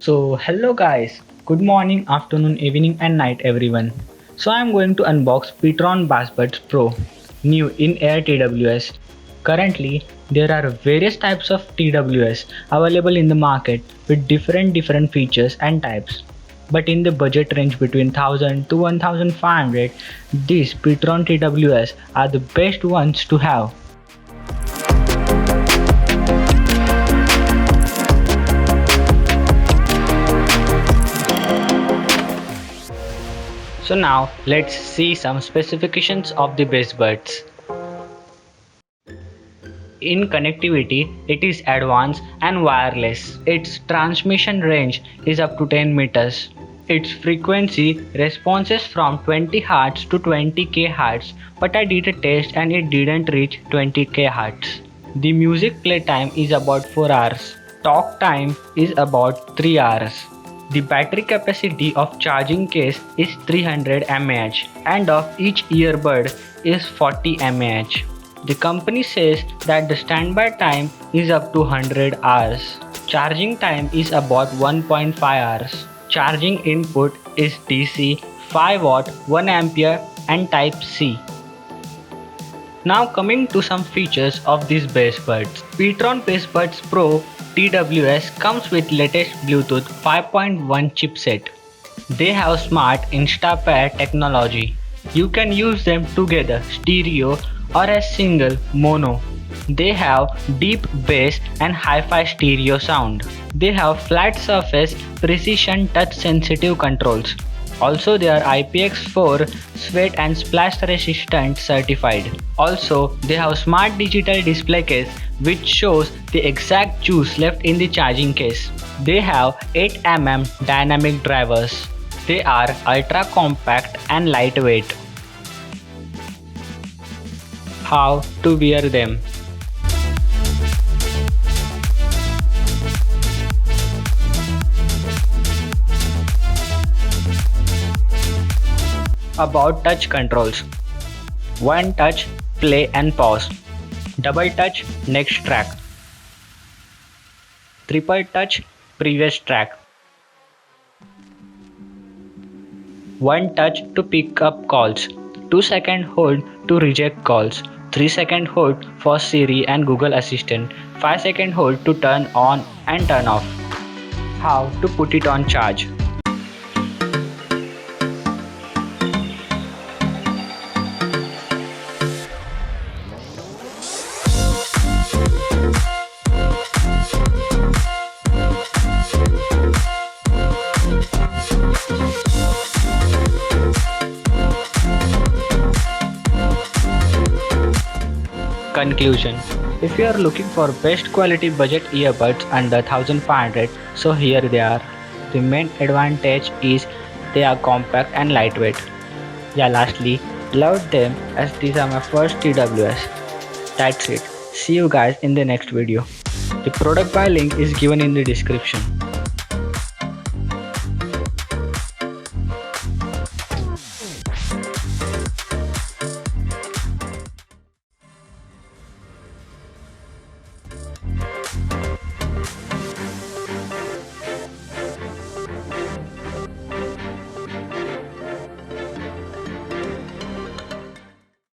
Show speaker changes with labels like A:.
A: Hello guys, good morning, afternoon, evening, and night, everyone. I am going to unbox Petron Bass Buds Pro, new in Air TWS. Currently, there are various types of TWS available in the market with different features and types. But in the budget range between 1000 to 1500, these Petron TWS are the best ones to have. Now let's see some specifications of the Bass Buds. In connectivity, it is advanced and wireless. Its transmission range is up to 10 meters. Its frequency responses from 20 Hz to 20 kHz, but I did a test and it didn't reach 20 kHz. The music play time is about 4 hours. Talk time is about 3 hours. The battery capacity of charging case is 300 mAh and of each earbud is 40 mAh. The company says that the standby time is up to 100 hours. Charging time is about 1.5 hours. Charging input is DC, 5 watt, 1 ampere and type C. Now coming to some features of these Bass Buds. Petron Bass Buds Pro TWS comes with latest Bluetooth 5.1 chipset. They have smart InstaPair technology. You can use them together, stereo or as single mono. They have deep bass and hi-fi stereo sound. They have flat surface, precision touch sensitive controls. Also they are IPX4 sweat and splash resistant certified. Also they have smart digital display case which shows the exact juice left in the charging case. They have 8mm dynamic drivers. They are ultra compact and lightweight. How to wear them? About touch controls. One touch, play and pause. Double touch, next track. Triple touch, previous track. One touch to pick up calls. 2-second hold to reject calls. 3-second hold for Siri and Google Assistant. 5-second hold to turn on and turn off. How to put it on charge? Conclusion. If you are looking for best quality budget earbuds under 1500, so here they are. The main advantage is they are compact and lightweight. Lastly, loved them as these are my first TWS. That's it. See you guys in the next video. The product buy link is given in the description.